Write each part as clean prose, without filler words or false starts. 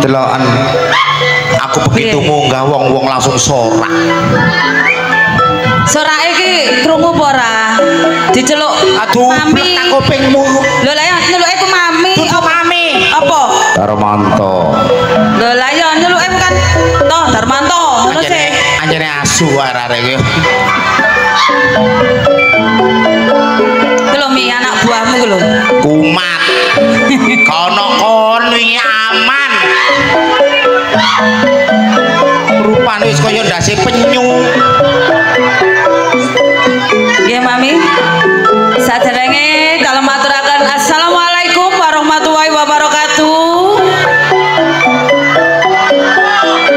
delokan aku begitu munggah wong-wong langsung sorak. Sorake iki krungu apa ora? Diceluk mami. Tak kupingmu. Lho lah ya nyeluke ku mami. Apa mami? Apa? Darmanto. Lho lah ya nyeluke kan toh Darmanto ngono sih. Anjene asu arek iki. Lho mi anak buahmu ku lho. Kumat. Kono kon wingi aman. Rupane wis kaya ndase penyu. Nggih mami. Saderenge kalau maturaken assalamualaikum warahmatullahi wabarakatuh.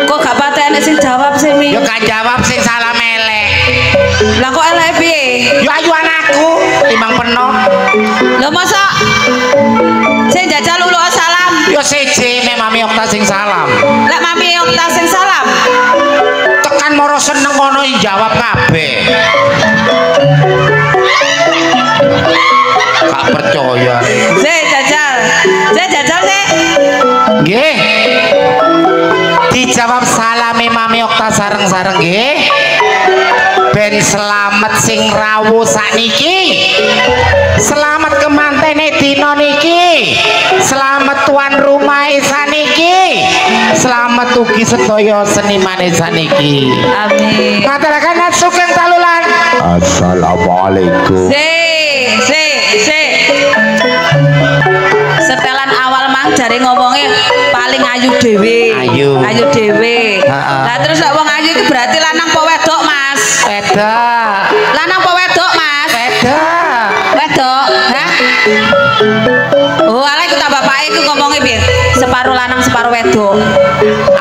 Kok gak patene sing jawab sih mi? Ya kan jawab sing salah elek. Lah kok elek piye? Ya ayu anakku timbang peno. Lho masa sing jajal ulo salam. Ya siji mek Mami Okta sing salam. Lek Mami Okta sing salam. Tekan moro seneng kono jawab kabeh. Gak percaya. Jajal sih. Nggih. Dijawab salame Mami Okta sareng-sareng nggih. Ben selamat sing rawuh sakniki. Selamat kemantene dina niki. Selamat tuan rumah saniki. Selamat ugi sedaya senimane saniki. Amin. Ngaturaken sugeng talulan. Assalamualaikum. Setelan awal mang jare ngomongnya paling ayu dhewe. Ayu dhewe. Lah terus kok wong ayu iki berarti lanang apa wedok, Mas? Wedok. Lanang apa wedok, Mas? Wedok. Wedok, ha? Oh, ala iku tak bapake iku ngomongnya piye? Separuh lanang, separuh wedok.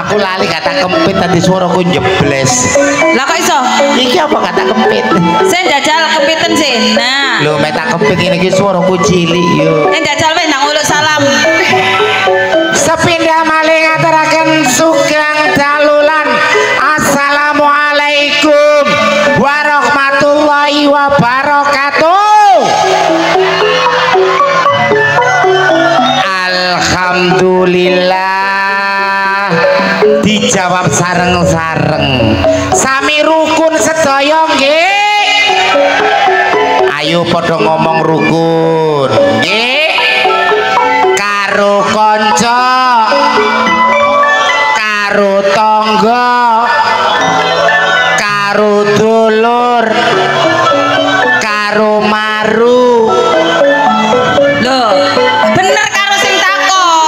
Aku lali kata kempit tadi suaraku jebles. Lah kok iso? Iki apa kata kempit? Saya jajal kempiten sih. Nah. Lho meta kempit ini iki suaraku cilik yo. Jajal wis nang uluk salam. Sepindah malih ngaturaken sugeng dalulan. Assalamualaikum warahmatullahi wabarakatuh. Alhamdulillah. Dijawab sareng-sareng. Sami rukun sedaya nggih. Ayo padha ngomong rukun. Nggih. Karo kanca, karo tangga, karo dulur, karo maru. Loh, bener karo sing takok.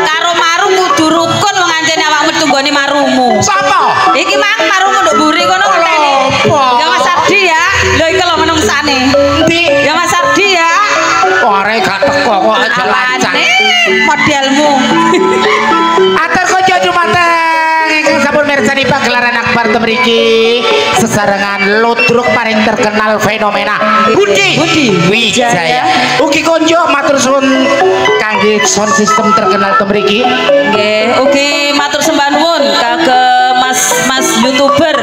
Karo maru kudu rukun wong anjene awakmu tunggone marumu. Sapa? Iki mang marumu nduk mburi kono ngenteni. Ya Mas Abdi ya. Lho iki lho menungsane. Endi? Ya Mas Abdi ya. Ore gak teko kok aja lancang. Modelmu. Atur konco dumateng ingkang sampun mirsani pagelaran akbar temriki sesarengan ludruk paling terkenal fenomena Budi Wijaya. Ugi konco matur suwun kangge sound system terkenal temriki. Nggih, ugi matur sembah nuwun kagem Mas YouTuber.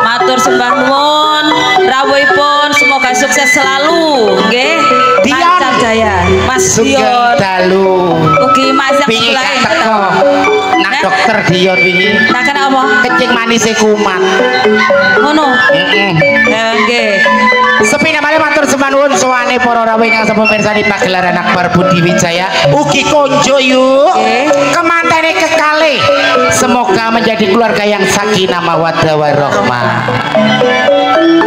Matur sembah nuwun rawuhipun semoga sukses selalu nggih. Lancar jaya. Mas Dion dalu. Ugi Mas yang wingi sebelah gak teko. Nang dokter Dion wingi. Nah kenapa? Kencing manise kumat. Ngono. Nggih. Sepi namanya matur sembah nuwun sowane para rawuh ingkang sampun mirsani pagelaran akbar Budi Wijaya. Ugi konjo yuk. Kemantene kekalih. Semoga menjadi keluarga yang sakinah mawaddah warahmah.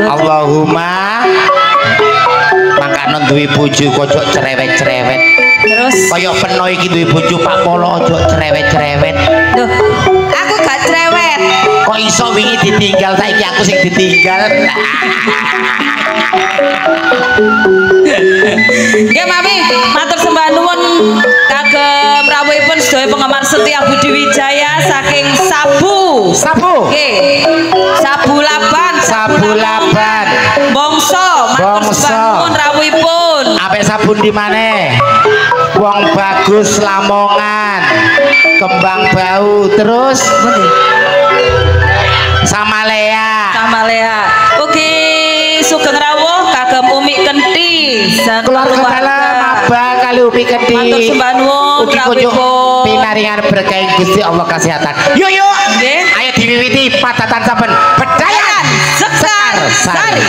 Allahumma. Makanan duwe bojo kocok cerewet-cerewet. Terus kaya peno iki duwe bojo Pak Polo aja cerewet-cerewet. Loh, aku gak cerewet. Kok iso wingi ditinggal saiki aku sing ditinggal. Nggih Mami, matur sembah nuwun kagem rawuhipun sedaya penggemar setia Budi Wijaya saking Sabu. Nggih. Sabu Laban. Bongso, matur sembah nuwun rawuhipun. Apik sabun di maneh? Wong Bagus Lamongan. Kembang Bau terus Samalea. Ugi sugeng rawuh kagem Umi Kenti keluarga dalam abang kali upi gede matur sembah nuwun rawuhipun pinaringan berkah Gusti Allah kesehatan yuk nggih ayo diwiwiti padatan saben Bedayan Sekar Sari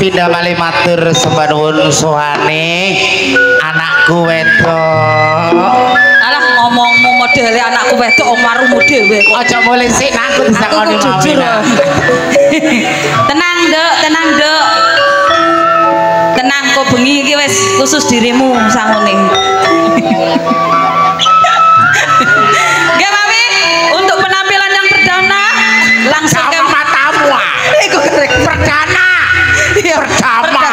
sepindah malih matur sembah nuwun sohane anakku wedok alah ngomongmu modele anakku wedok omarumu dhewe aja mulih sik aku disangoni jujur tenang Nduk tenang kok bengi iki wis khusus dirimu sangone nggih mami untuk penampilan yang perdana langsung ke matamu iku perdana pertama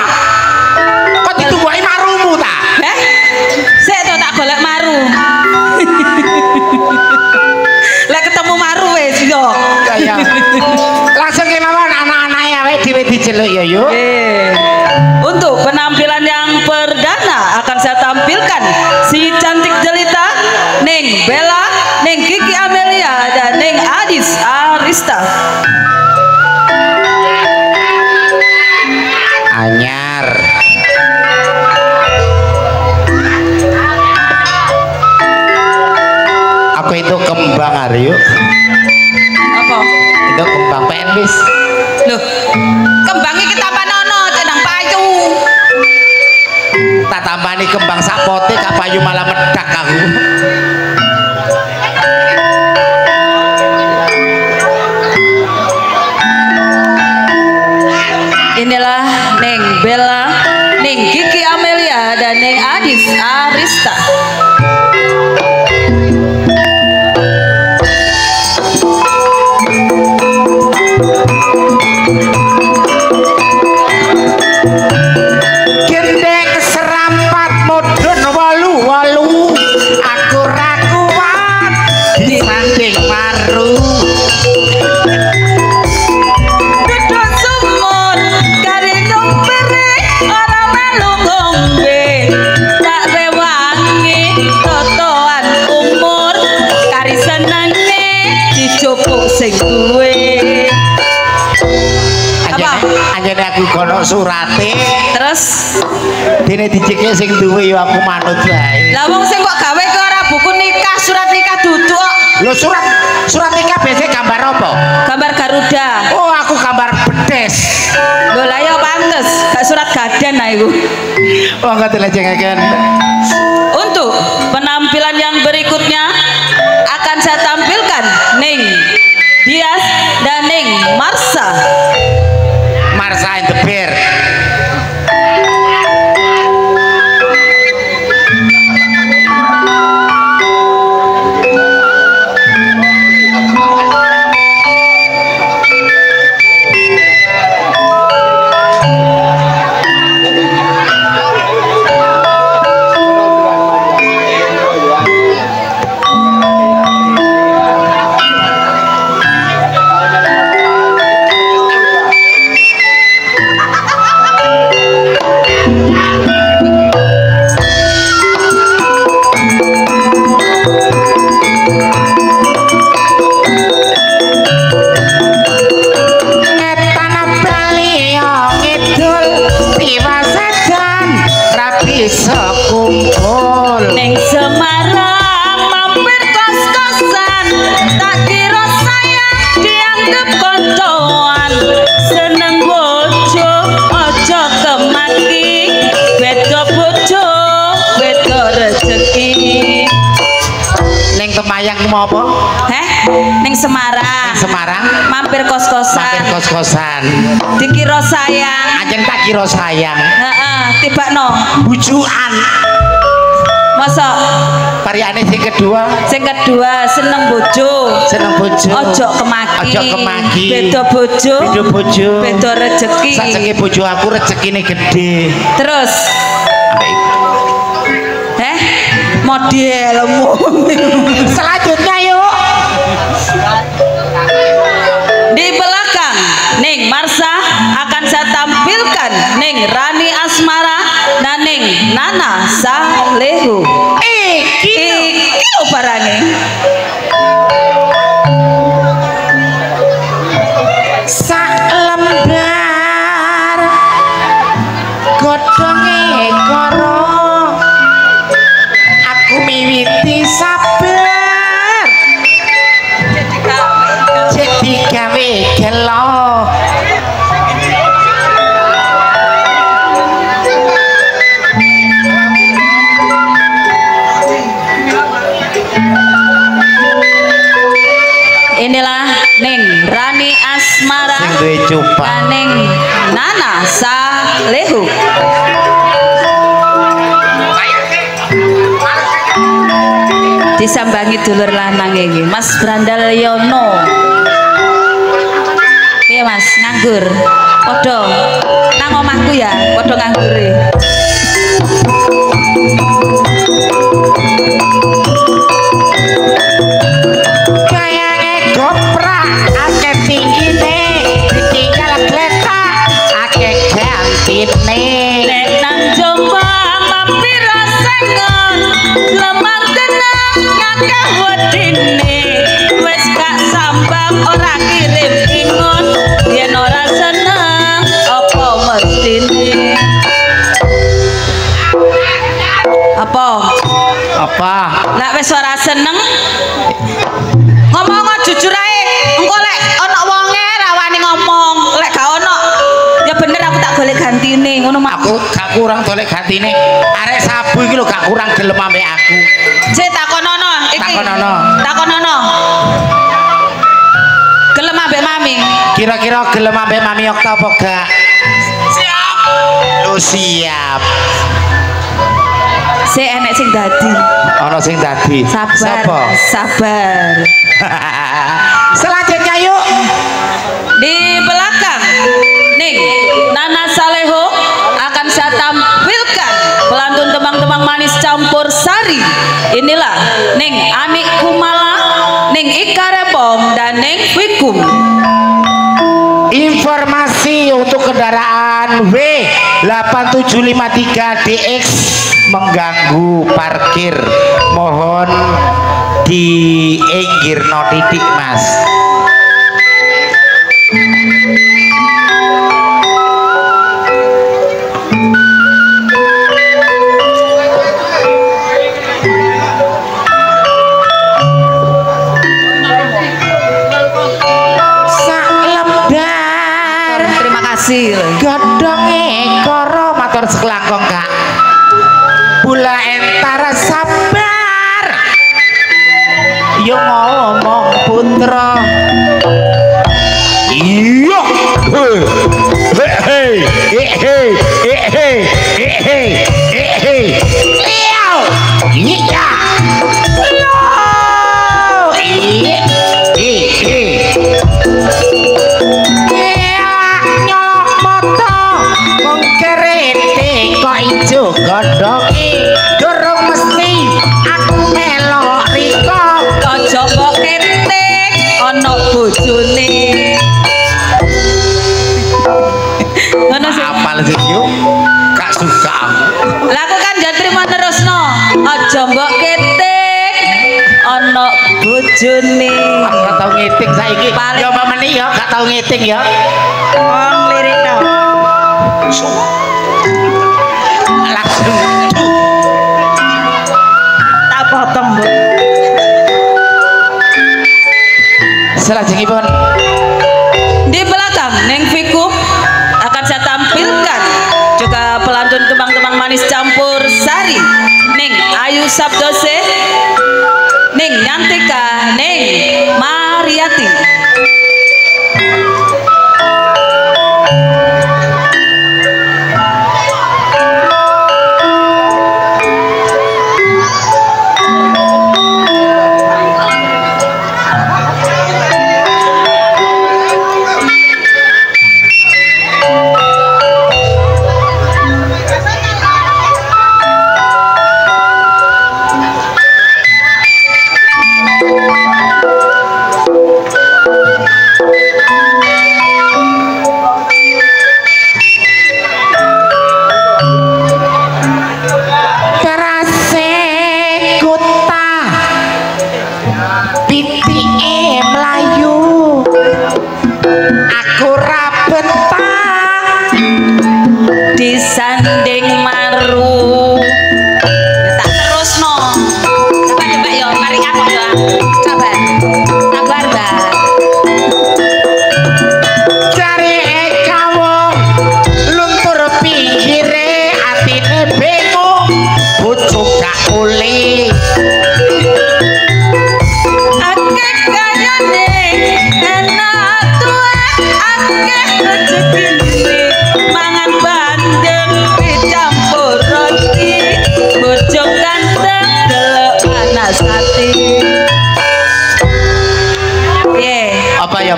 kok ditungguin marumu ta sik to tak golek maru lek ketemu maru wis yo kaya langsung ke mawon anak-anake awake dhewe diceluk ya yuk untuk penampilan yang perdana akan saya tampilkan si cantik jelita Neng Bella, Neng Kiki Amelia dan Neng Adis Arista anyar aku itu kembang Aryo apa? itu kembang penbis Loh, kembangnya kita panono cenang payu tak tambani kembang sapote kak payu malah medak aku inilah Neng Bella, Neng Kiki Amelia dan Neng Adis Arista gendeng serampat mudun walu-walu aku rakuat disanding maru duduk sumur kari nyumpiri ora melu ngombe tak rewangi totoan umur kari senenge dijupuk sing duwe anjene aku kono surate terus dene dicekek sing duwe ya aku manut wae lah wong sing kok gawe ke ora buku nikah surat nikah duduk lho surat nikah biasanya gambar apa? gambar Garuda Oh aku gambar bedes lho lah ya pantes gak surat gadan lah iku oh enggak dilejengaken untuk penampilan yang berikutnya akan saya tampilkan Neng Dias dan Neng Marsa Marsa and the Bear bisa kumpul Neng Semarang mampir kos-kosan tak kira saya dianggap koncoan seneng bojo ojo kemaki beda bojo beda rezeki Neng Temayang mau apa? Neng Semarang Semarang mampir kos-kosan kosan. Dikira sayang. Ajeng tak kira sayang. Heeh, tibakno. Bujukan. Masa variane sing kedua seneng bojo. Seneng bojo. Ojo kemaki. Ojo kemaki. Beda bojo. Beda bojo. Beda rezeki. Sajenge bojo aku rezekine gede. Terus modelmu. Selanjutnya yuk. Di belakang Ning Marsha akan saya tampilkan Ning Rani Asmara dan Ning Nana Salehu. Iki lho barange. Sak lembar godhonge karo aku miwiti sabar jadi gawe gelo. Inilah Ning Rani Asmara Sing duwe cupang. dan Ning Nana Salehu. Disambangi dulur lanang iki Mas Brandal Yono. Piye Mas, nganggur? Padha nang omahku ya, padha nganggure. Kayange goprak akeh tinggine ditinggal gletak akeh gantine. Nek nang Jombang mampir rasengon lemah tenang ngakeh wedine wis gak sambang ora kirim ingon yen ora seneng apa mestine apa nek wis ora seneng ngomong jujur ae engko lek ana wonge ra wani ngomong lek gak ono ya bener aku tak golek gantine ngono mak Aku gak kurang golek gantine. Arek sabu iki lho gak kurang gelem ambek aku. Cek takonono iki. Takonono. Takonono. Gelem ambek mami. Kira-kira gelem ambek Mami Okta apa gak? Siap. Lu siap. Sik enek sing dadi. Ana sing dadi. Sabar. Sapa? Sabar. Selanjutnya yuk. Di belakang Ning Nana Saleho akan saya tampilkan pelantun tembang-tembang manis campur sari. Inilah Ning Anik Kumala, Ning Ika Repong dan Ning Wikum. Informasi untuk kendaraan W8753DX mengganggu parkir. Mohon dienggirno titik Mas. Terima kasih. Godhonge karo matur sekelangkong Kak. Bula entar sabar. Yo ngomong putra. Iya. Hei. Iya. Godhonge durung mesti aku melok riko Aja kok ketik ana bojone. Ngono sih. apal sih yuk gak suka aku. Lah aku kan jatri menerusno. Aja mbok ketik ana bojone. Gak tau ngiting saiki. Paling- Ya meneh ya gak tau ngiting ya. Wong lirikno. Langsung Tak potong, Bu. selajengipun Di belakang Neng Vikum akan saya tampilkan juga pelantun tembang-tembang manis campur sari. Neng Ayu Sabdose, Neng Nyantika, Neng Mariati.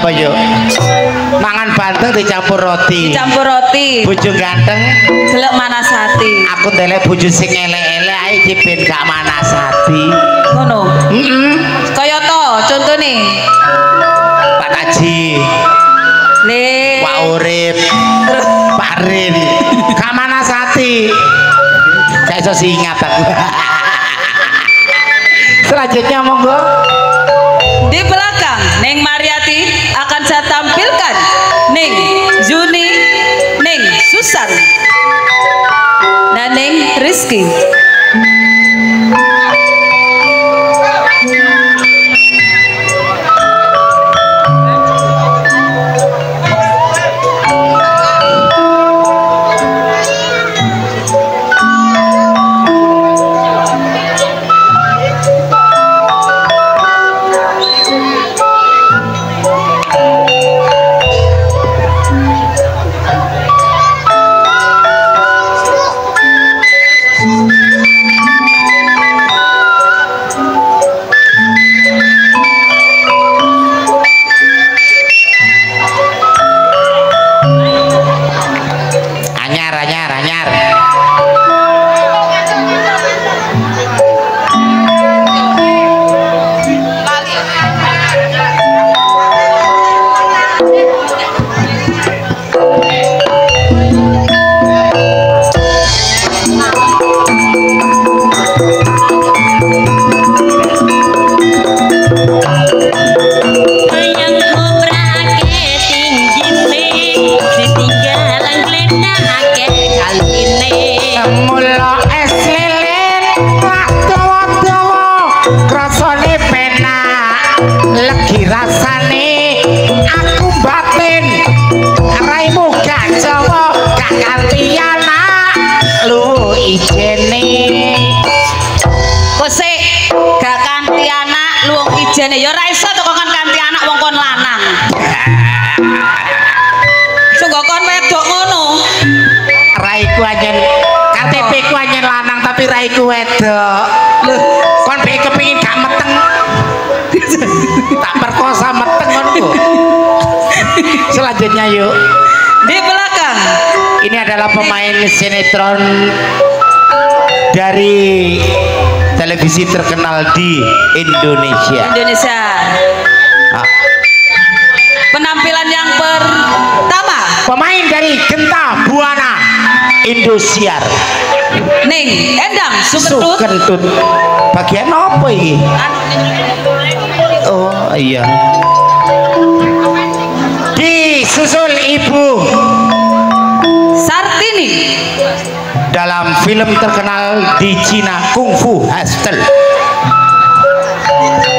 apa yuk? Mangan bandeng dicampur roti. Dicampur roti. Bojo ganteng Delok Manasati. aku ndelek bojo sing elek-elek ae iki ben gak manasati. Ngono. Kaya to contone. Pak Taji, Le. Pak Urip, Pak Rin, gak manasati. Gak iso ingat aku. Selanjutnya monggo. Di belakang Neng Mariati akan saya tampilkan Neng Juni, Neng Susan, dan Neng Rizky. Jane ya ora iso to kon kanthi anak wong kon lanang. Sungguh kon wedok ngono. Raiku anjen KTP ku anjen lanang tapi raiku wedok. Lho, kon be kepengin gak meteng. Tak perkosa meteng kon kok. Selanjutnya yuk. Di belakang. Ini adalah pemain sinetron dari televisi terkenal di Indonesia. Penampilan yang pertama, pemain dari Genta Buana Indosiar. Neng Endang Sukentut. Sukentut. Bagian apa ini? Oh iya. Disusul Ibu Sartini dalam film terkenal di Cina Kung Fu Hustle.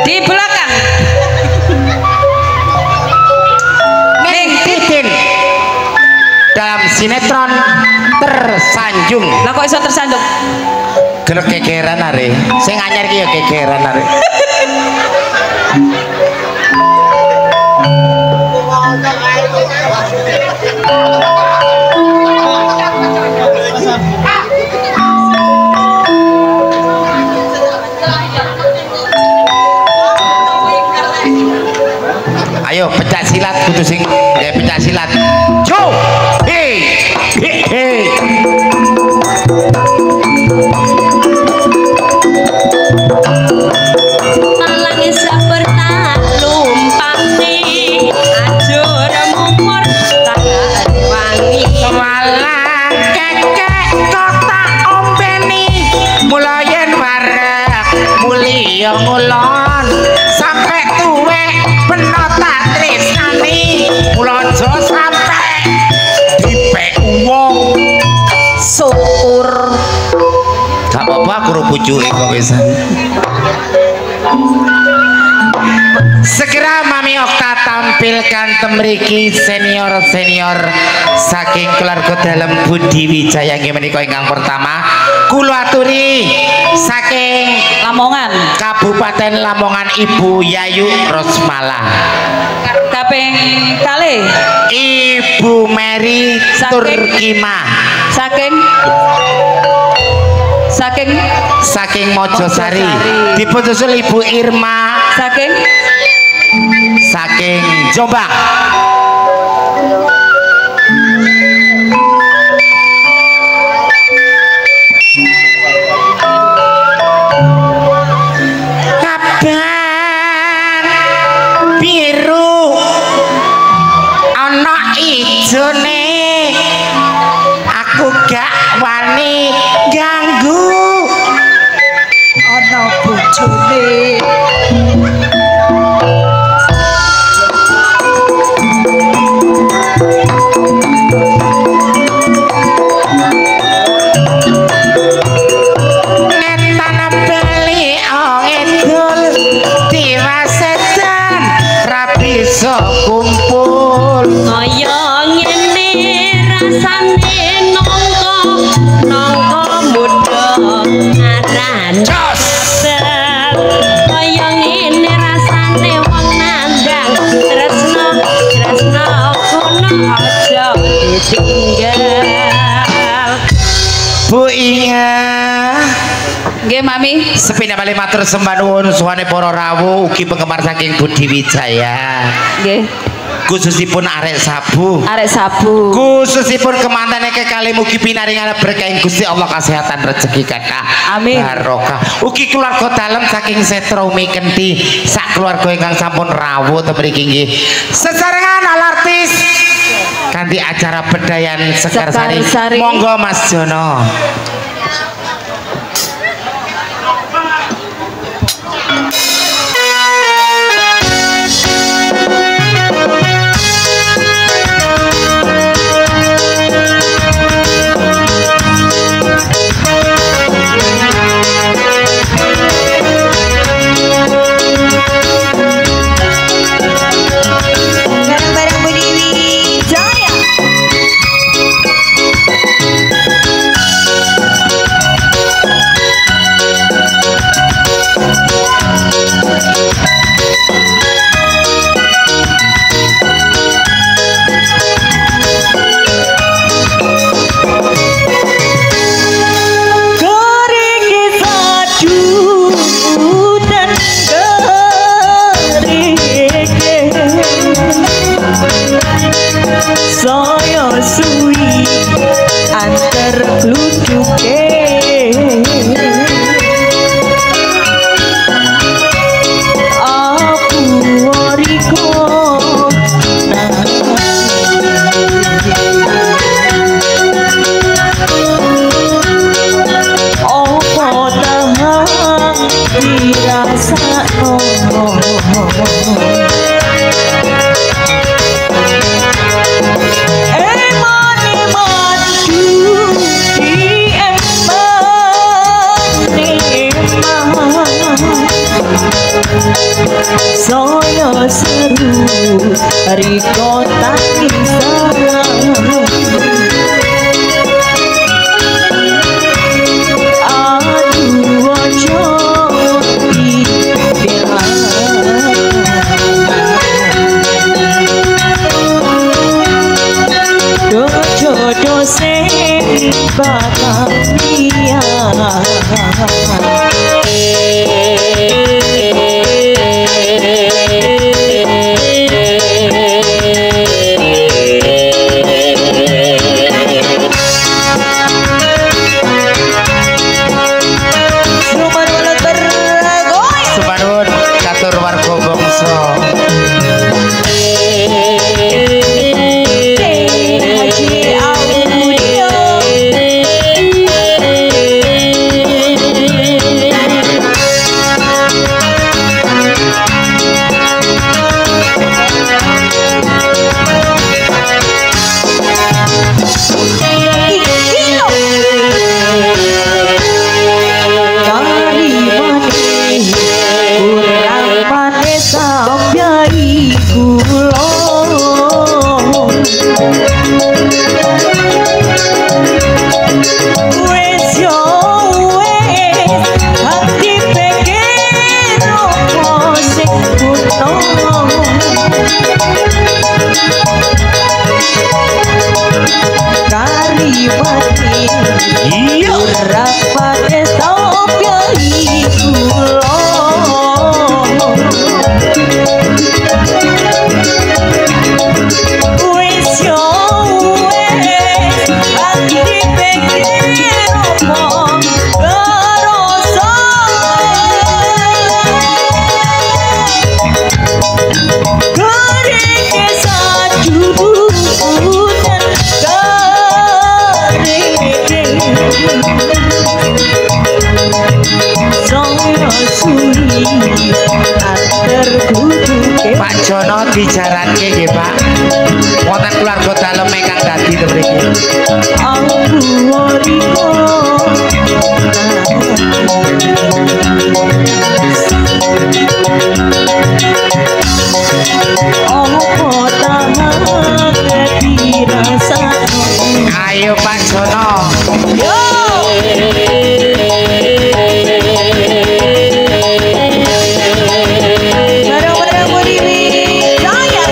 Di belakang Neng Titin dalam sinetron Tersanjung. Lah kok iso tersanjung? Gelek kekeran are. Sing anyar ki ya kekeran are. Ayo pecah silat kudu sing ya pecah silat. Jo. Hei. Hei. Langit seperti lumpati ajur mumur tangan wangi Malang kekek kota ombeni mulayen warek mulia ngulon sampai tuwe penota tresnani mulojo sampai dipek wong syukur. gak apa-apa aku rupucuke kok wisan. Segera Mami Okta tampilkan temriki senior-senior saking keluarga dalam Budi Wijaya nggih menika ingkang pertama kula aturi saking Lamongan Kabupaten Lamongan Ibu Yayu Rosmala. kaping kalih Ibu Mary Turkima saking Mojosari. Dipun susul Ibu Irma saking Jombang. Kaban biru ana ijone aku gak wani ganggu ana bojone kumpul kaya ngene rasane nongko muda ngaran kaya ngene rasane wong nandang tresno kono aja ditinggal Bu ingat nggih mami sepindah balik matur sembah nuwun suwane para rawuh ugi penggemar saking Budi Wijaya nggih khususipun arek sabu khususipun kemantane kekalih mugi pinaringan berkah Gusti Allah kesehatan rezeki kathah amin barokah ugi keluarga dalem saking Setra Umi Kenti sak keluarga ingkang sampun rawuh ten mriki nggih sesarengan alartis kanthi acara bedayan Sekar Sari monggo Mas Jono. Saya suwi antar lucuke aku oriko opo tahan dirasa saya seru riko tangisan aduh ojo dibilang jodoh sing bakal suli antar kudu Pak Jono dijaranke nggih Pak. Wonten keluarga dalem ingkang dadi to mriki. aku riko opo tahan dirasa Ayo Pak Jono. Yo. Bareng-bareng Budi Jaya.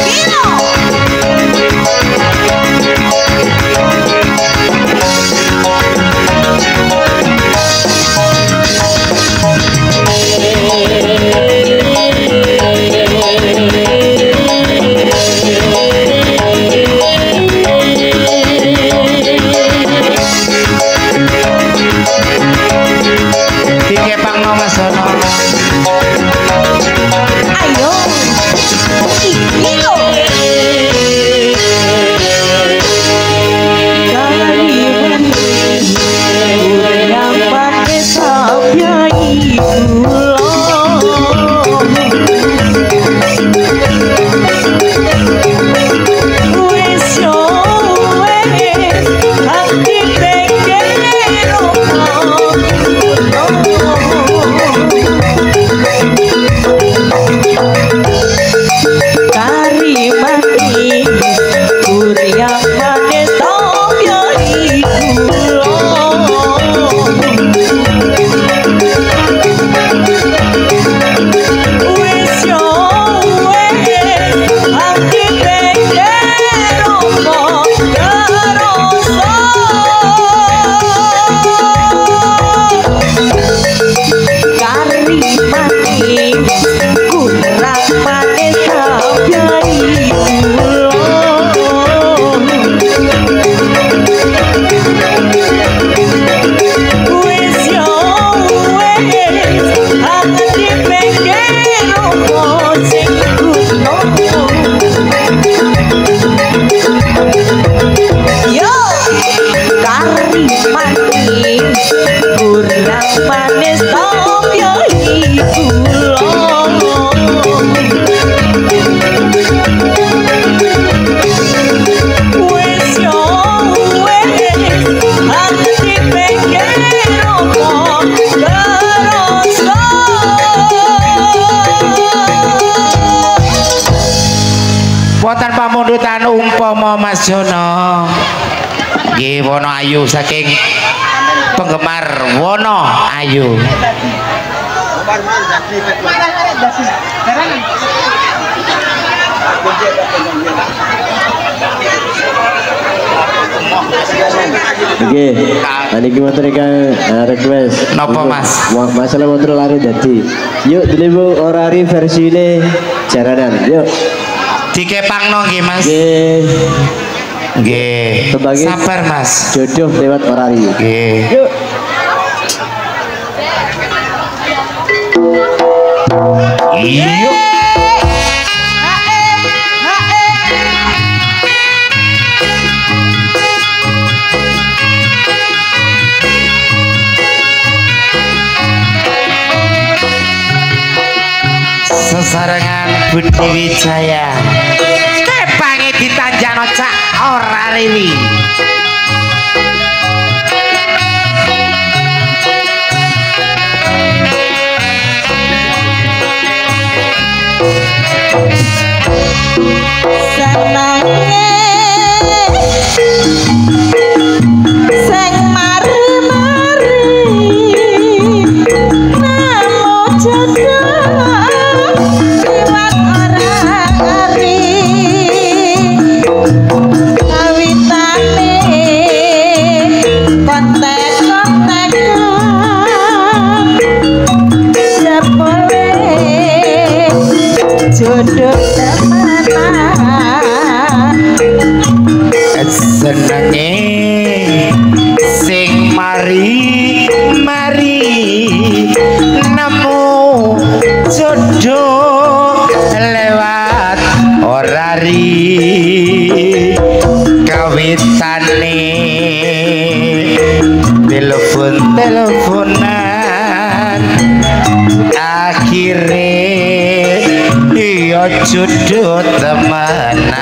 Kilo. Dikepangno Mas Jono. Ayo. Kilo. yang pakai sabya Wonten pamundutan umpama Mas Jono. Nggih Wono Ayu saking penggemar Wono Ayu. Oke, niki motor request. Napa Mas? Masalah motor lari dadi. Yuk dilibu orari versi ini jaranan. Yuk. Dikepangno nggih Mas. Nggih. Nggih. Sebagai Sabar Mas. Jodoh lewat orari. Nggih. Yuk. Iya. Sesarengan Budi Wijaya kepange ditanjano cak ora rewi. jodoh senenge sing mari nemu jodoh lewat orari kawitane teleponan akhire iya jodoh temenan.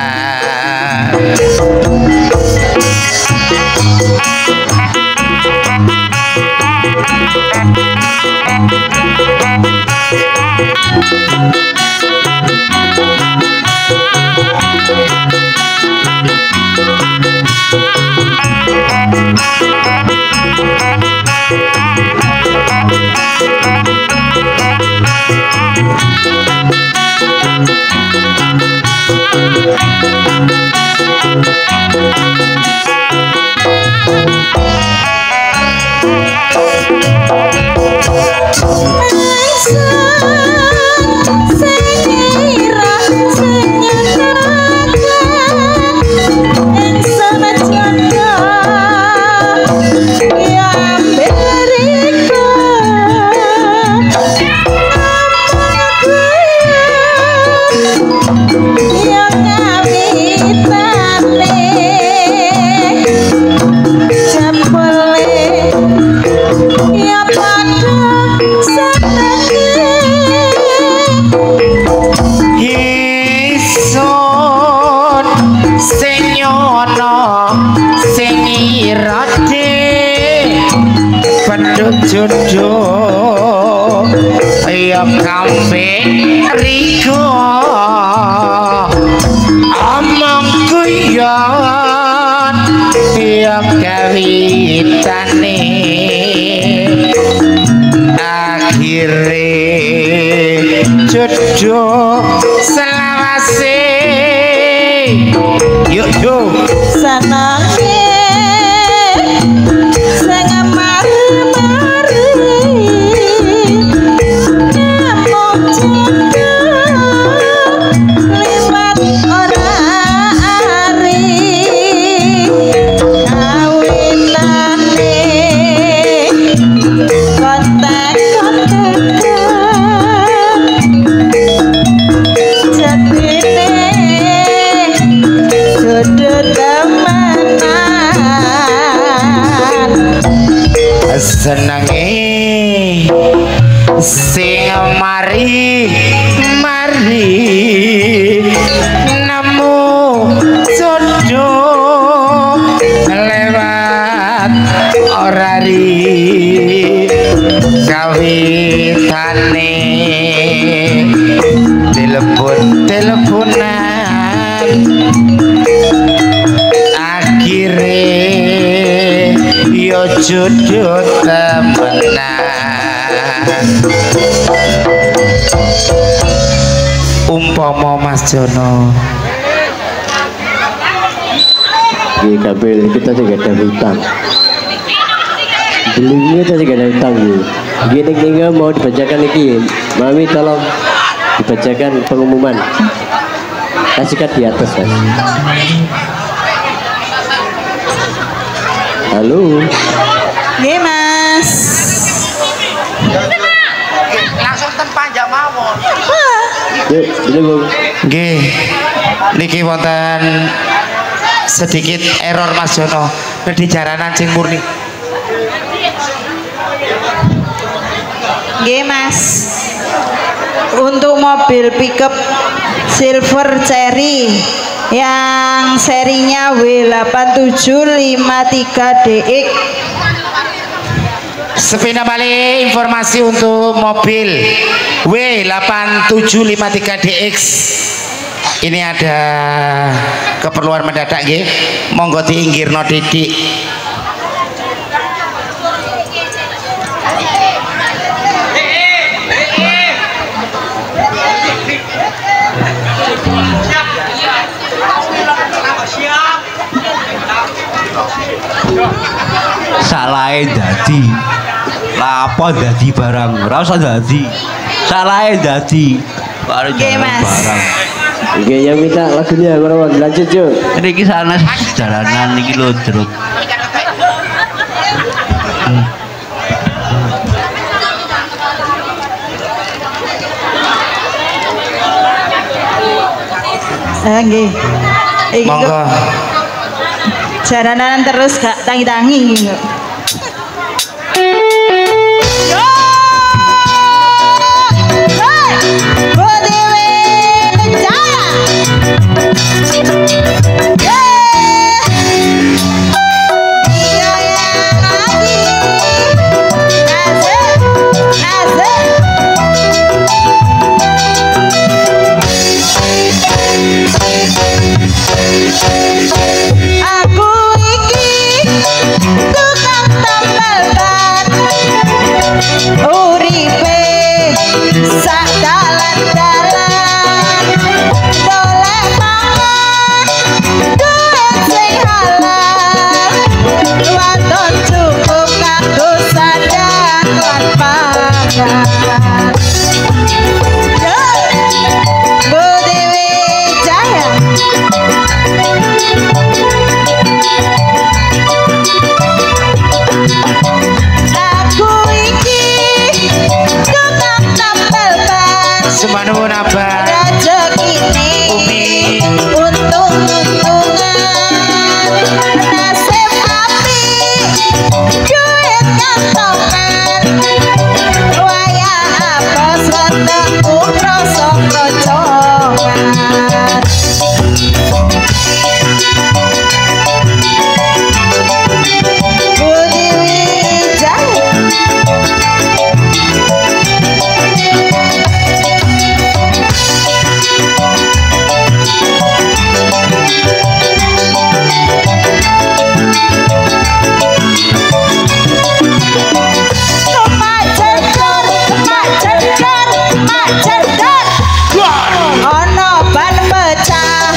Jodoh ya kambe riko omong guyon ya kawitane akhire jodoh selawase yuk yuk sanange senenge sing mari nemu jodoh lewat orari kawitane teleponan akhire yo jodoh temenan. Umpama Mas Jono Iya kabel kita juga ada hutang. Belinya kita juga ada hutang nih. Gini tinggal mau dibacakan lagi. Mami tolong dibacakan pengumuman. Kasihkan di atas Mas. Halo. Nggih Mas. langsung panjang mawon. Yuk, ini Bung. Nggih. Niki wonten sedikit error Mas Jono di jaranan sing murni. Nggih Mas. Untuk mobil pickup Silver Cherry yang serinya W8753DX. Sepeda balik informasi untuk mobil W8753DX. Ini ada keperluan mendadak nggih. Monggo diinggirno titik. Salahe dadi lapo dadi barang ora usah dadi salahe dadi karo barang. Oke, yang minta lagunya Marwan, lanjut yuk. Niki sanes jalanan niki lho jeruk. Nggih. Iki Monggo. jaranan terus gak tangi-tangi gitu. Yo! uripe sak dalan-dalan golek mangan duit sing halal wadon cukup kanggo sandang lan pangan Budi Wijaya aku iki tukang tampil ban Semanapun apa rezekine untung-untungan nasib api duit kantongan wayah apes wetengku krasa krocongan Budi Wijaya ono ban pecah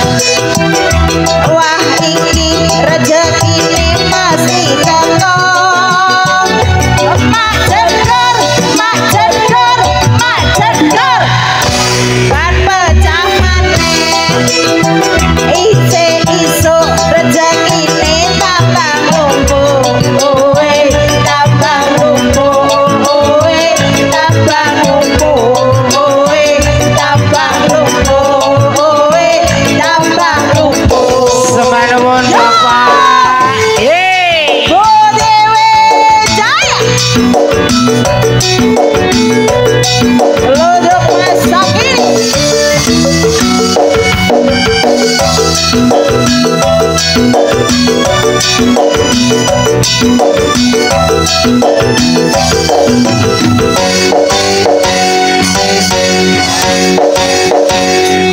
wah iki rezekine masih teko mak cedor ban pecah maneh ise iso rezekine tambah lumpuh tambah lumpuh tambah lumpuh tambah lumpuh tambah lumpuh Semanapun apa Budi Wijaya Lodok masak ini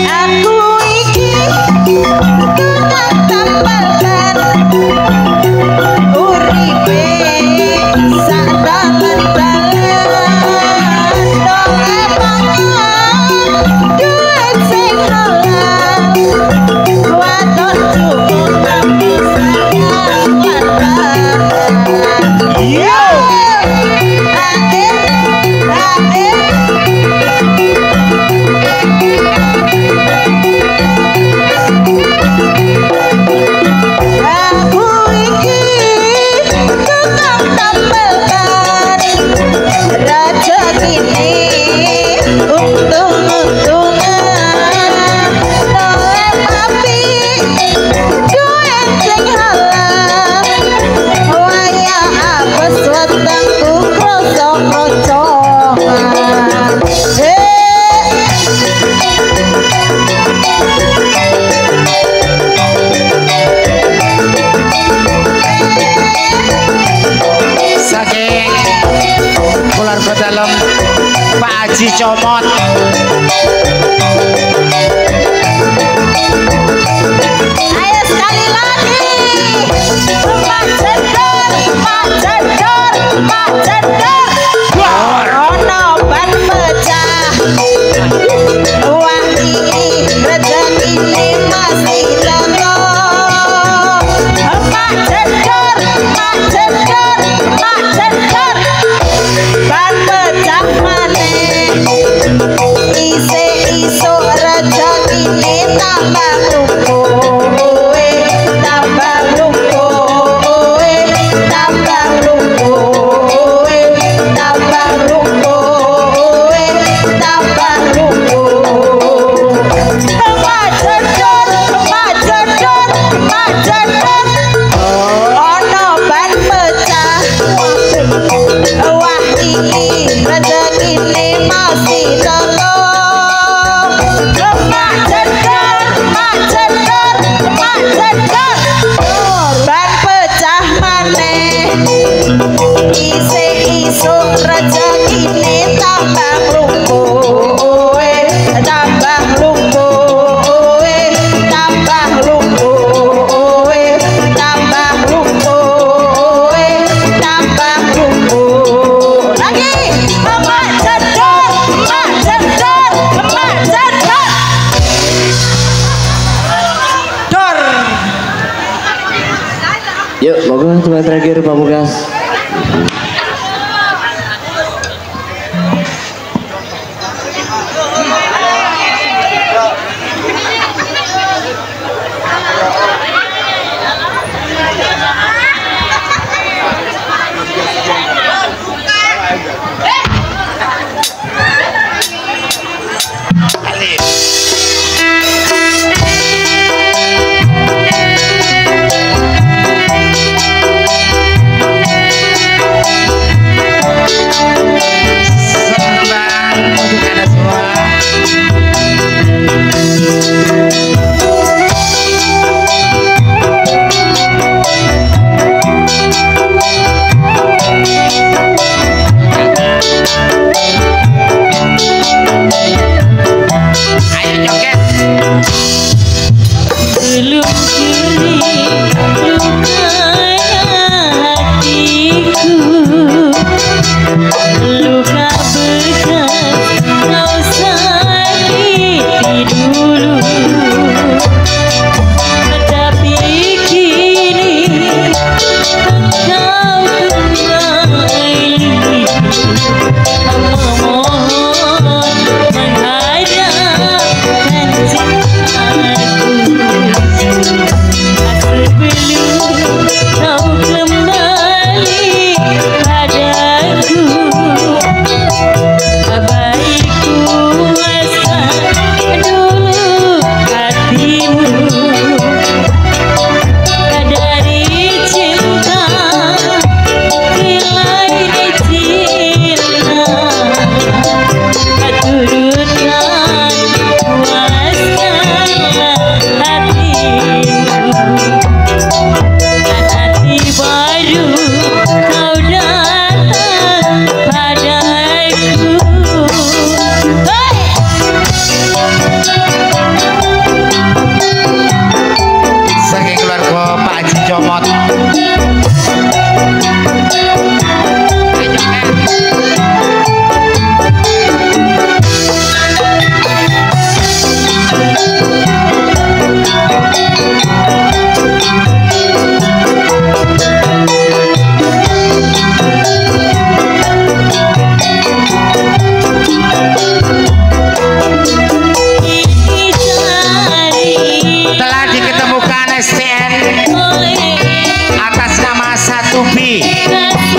aku iki tukang tambal ban uripe sak dalan-dalan dolek mangan duit sing halal wadon cukup kanggo sayang lan pangan yo aku iki tukang tambal ban rezekine untung-untungan dolek api duit sing halal wayah apes wetengku krasa krocongan saking keluarga dalam Pak Haji Comot ayo sekali lagi Pak Cendor ono ban pecah wah iki rezekine masih teko Pak Cendor ban pecah maneh ise iso rezekine tambah lumpuh tambah lumpuh tambah lumpuh tambah Pamungkas.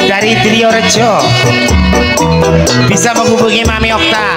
Dari Triorejo bisa menghubungi Mami Okta.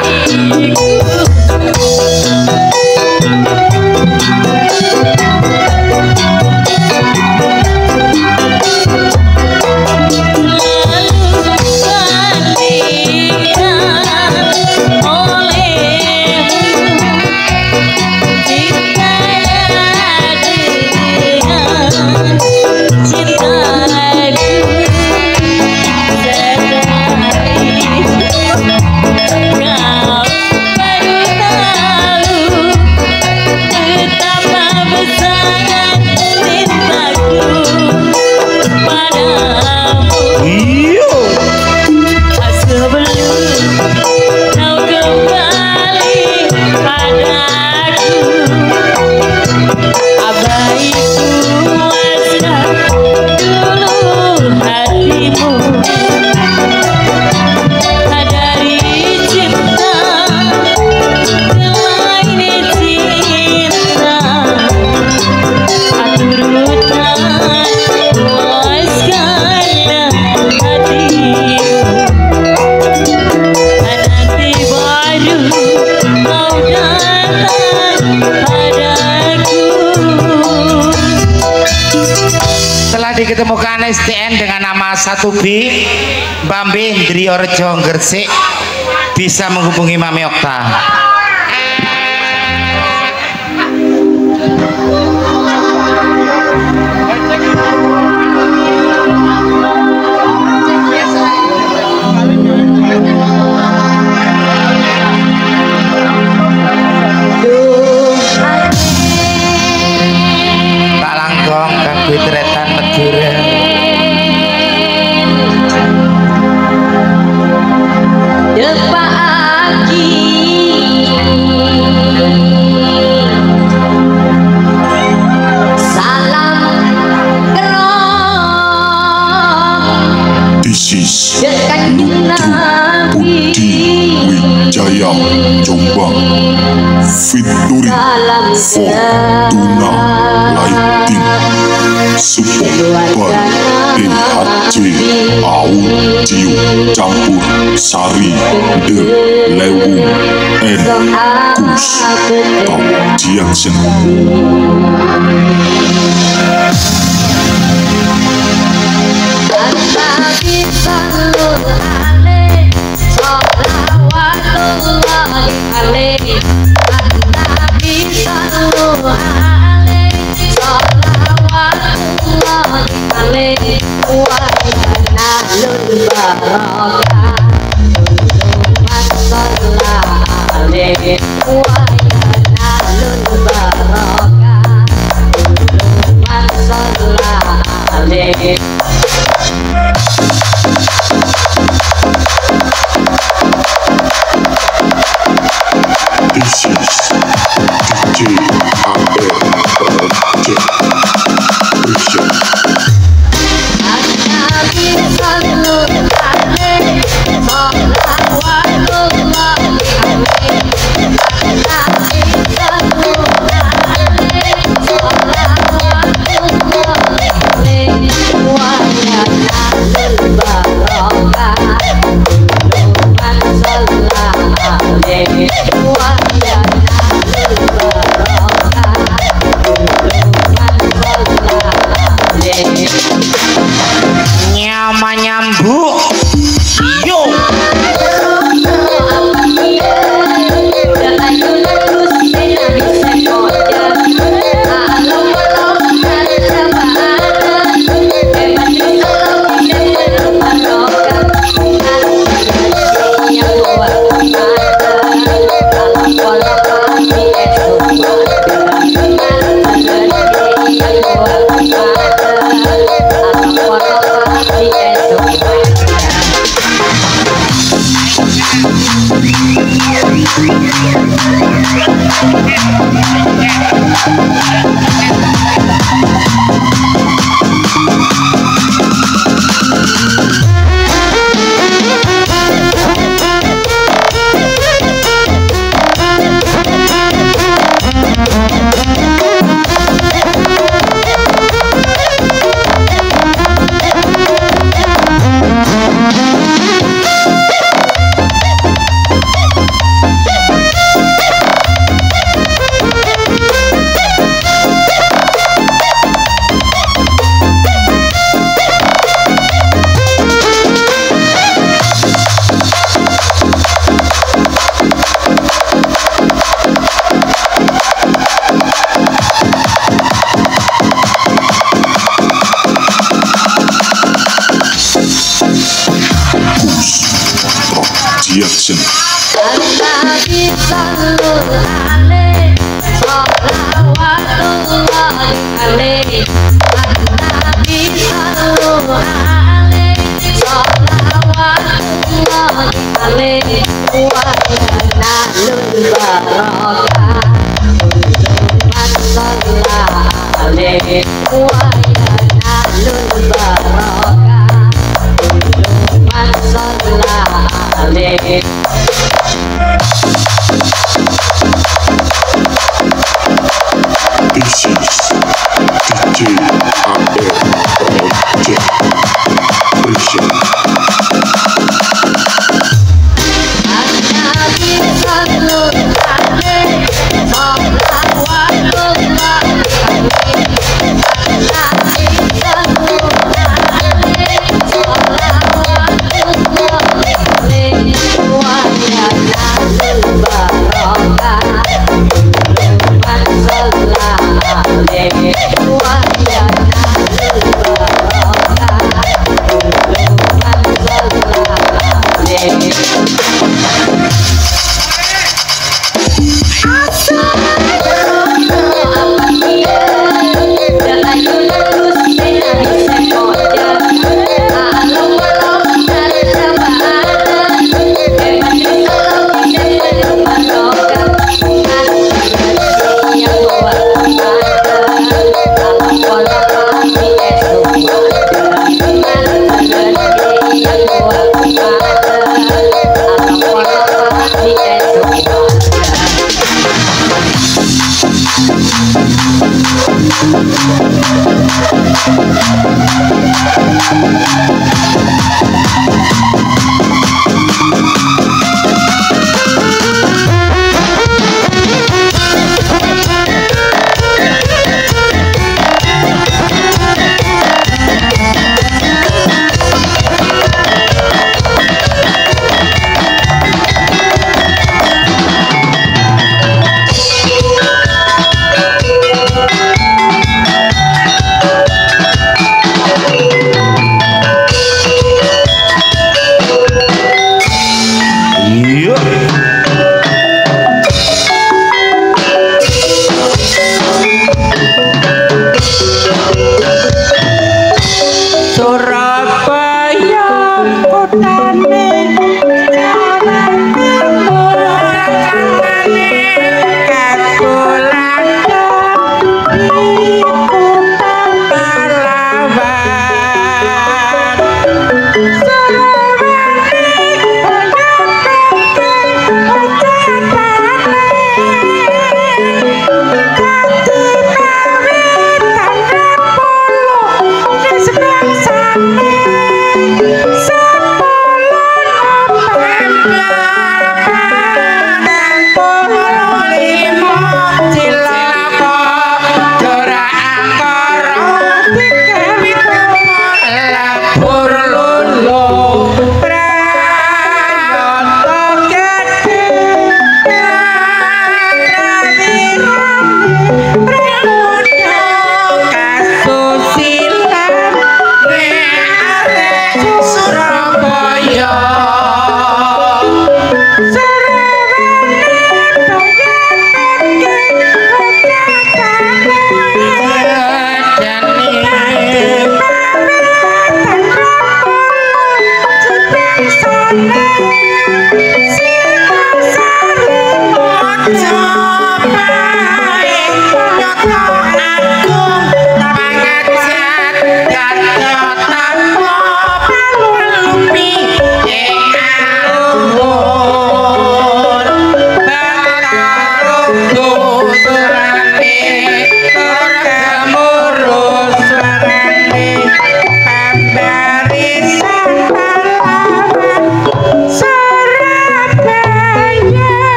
Diketemukan STN dengan nama 1B Bambe Triorejo Gresik, bisa menghubungi Mami Okta. Tak langgong kanggo tretan Madura. Depak aki Fortuna Lighting support by DHC Audio Campur Sari De Lewung and Kus Top Jackson. This is DJ AR Project Vision. Nyambuk yo Jackson. This is DJ AR Project Vision.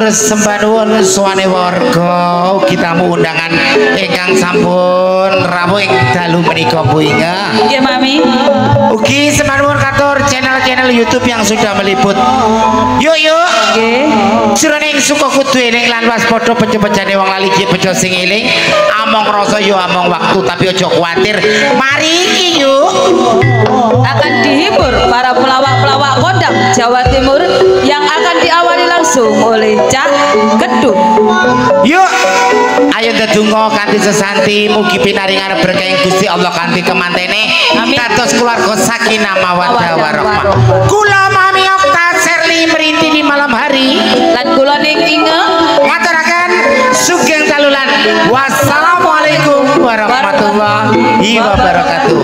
sembah nuwun suwane warga kita undangan ingkang sampun rawuh ing dalu menika Bu Inga. Nggih Mami. Ugi sembah nuwun katur channel-channel YouTube yang sudah meliput. Yuk. Nggih. Jroning suka kudu eling lan waspada pejo-pejane wong lali ki pejo sing eling. Among rasa yo among waktu tapi aja kuwatir. Mari iki yuk. Akan dihibur para pelawak-pelawak kondang Jawa Timur yang akan diawali langsung oleh Cak Gedung. Yuk, ayo ndedonga kanthi sesanti mugi pinaringan berkah Gusti Allah kanthi kemantene dados keluarga sakinah mawaddah warahmah. Kula Mami Okta Serli merinti di malam hari Lan kula ning Inge ngaturaken sugeng dalulan. Wassalamualaikum warahmatullahi wabarakatuh.